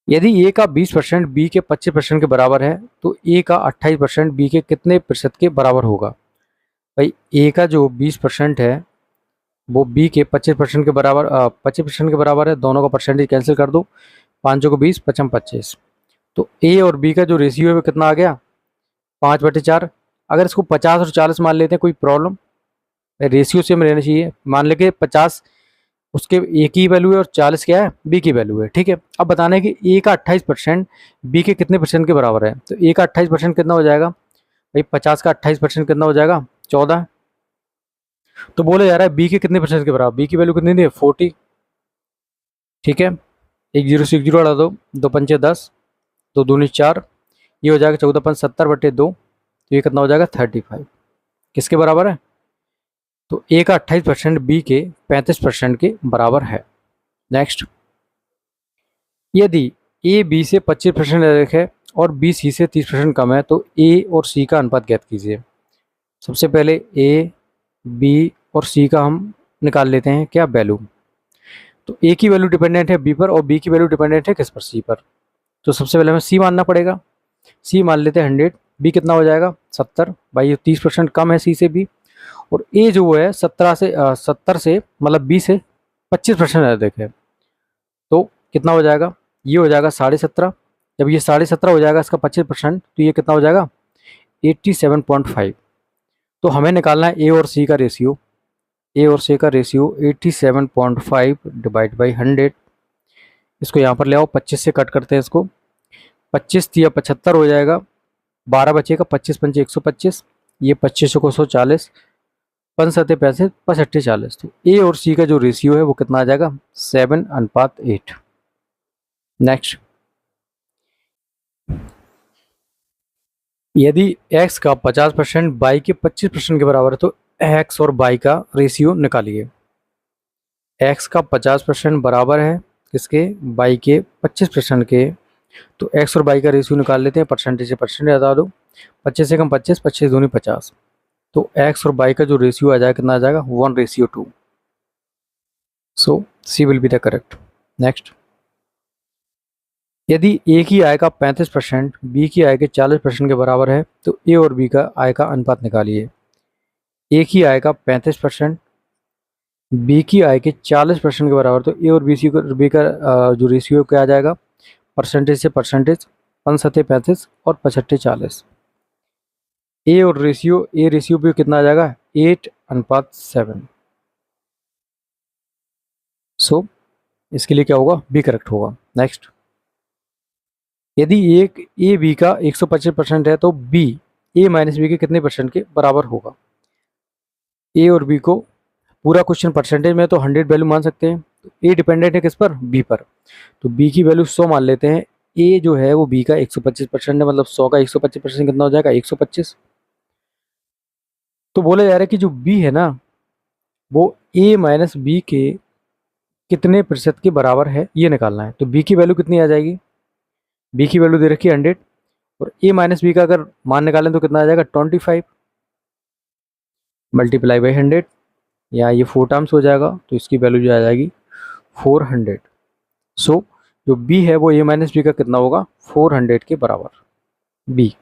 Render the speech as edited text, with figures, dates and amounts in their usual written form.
यदि ए का 20% बी के 25% के बराबर है तो ए का 28% बी के कितने प्रतिशत के बराबर होगा? भाई ए का जो 20% है वो बी के 25% के बराबर 25% के बराबर है। दोनों का परसेंटेज कैंसिल कर दो, 5 को 20, 55 25। तो ए और बी का जो रेशियो है वो कितना आ गया? 5/4। अगर इसको 50 और 40 मान लेते हैं, कोई प्रॉब्लम? रेशियो सेम रहना चाहिए। मान लेके 50 उसके ए की वैल्यू है और 40 क्या है? बी की वैल्यू है। ठीक है, अब बताना है कि ए का 28% बी के कितने परसेंट के बराबर है। तो ए का 28% कितना हो जाएगा भाई? 50 का 28% कितना हो जाएगा? 14। तो बोले जा रहा है बी के कितने परसेंट के बराबर? बी की वैल्यू कितनी थी? 40। ठीक है, एक जीरो से एक जीरो हटा दो, दो पंचे 10, दो दूनी 4, ये हो जाएगा 14/70/2। तो ये कितना हो जाएगा? 35। किसके बराबर है? तो ए का 28% बी के 35% के बराबर है। नेक्स्ट, यदि ए बी से 25% अधिक है और बी सी से 30% कम है तो ए और सी का अनुपात ज्ञात कीजिए। सबसे पहले ए बी और सी का हम निकाल लेते हैं क्या? वैल्यू। तो ए की वैल्यू डिपेंडेंट है बी पर और बी की वैल्यू डिपेंडेंट है किस पर? सी पर। तो सबसे पहले हमें सी मानना पड़ेगा। सी मान लेते हैं 100। बी कितना हो जाएगा? 70। भाई ये 30% कम है सी से बी। और ए जो है 70 से मतलब बी से 25% अधिक है। तो कितना हो जाएगा? ये हो जाएगा 17.5। जब ये 17.5 हो जाएगा इसका 25%, तो ये कितना हो जाएगा? 87.5। तो हमें निकालना है ए और सी का रेशियो। ए और सी का रेशियो 87.5 डिवाइड बाई 100। इसको यहाँ पर ले आओ, 25 से कट करते हैं इसको। 25 या 75 हो जाएगा, 12 बचेगा, 25 पंचे 125, ये 25 को 140, 5×7 = 65, 40। तो ए और सी का जो रेशियो है वो कितना आ जाएगा? 7:8। नेक्स्ट, यदि x का 50% y के 25% के बराबर है तो x और y का रेशियो निकालिए। x का 50% बराबर है किसके? y के 25% के। तो x और y का रेशियो निकाल लेते हैं। परसेंटेज से परसेंटेज हटा दो, 25 से कम 25, 25 दूनी 50। तो x और y का जो रेशियो आ जाएगा कितना आ जाएगा? 1:2। So she will be the correct. Next, यदि ए की आय का 35% बी की आय के 40% के बराबर है तो ए और बी का आय का अनुपात निकालिए। ए की आय का 35% बी की आय के 40% के बराबर, तो ए और बी का जो रेशियो क्या आ जाएगा? परसेंटेज से परसेंटेज, 5×7 = 35 और 65 40। ए और ए रेशियो भी कितना आ जाएगा? 8:7। सो इसके लिए क्या होगा? बी करेक्ट होगा। नेक्स्ट, यदि एक ए बी का 125% है तो बी ए माइनस बी के कितने परसेंट के बराबर होगा? ए और बी को पूरा क्वेश्चन परसेंटेज में तो 100 वैल्यू मान सकते हैं। तो ए डिपेंडेंट है किस पर? बी पर। तो बी की वैल्यू 100 मान लेते हैं। ए जो है वो बी का 125% है, मतलब 100 का 125% कितना हो जाएगा? 125। तो बोला जा रहा है कि जो बी है ना वो ए माइनस बी के कितने प्रतिशत के बराबर है ये निकालना है। तो बी की वैल्यू कितनी आ जाएगी? बी की वैल्यू दे रखी है 100 और ए माइनस बी का अगर मान निकालें तो कितना आ जाएगा? 25 मल्टीप्लाई बाई 100, या ये 4 टाइम्स हो जाएगा। तो इसकी वैल्यू जो आ जाएगी 400। सो जो बी है वो ए माइनस बी का कितना होगा? 400 के बराबर। बी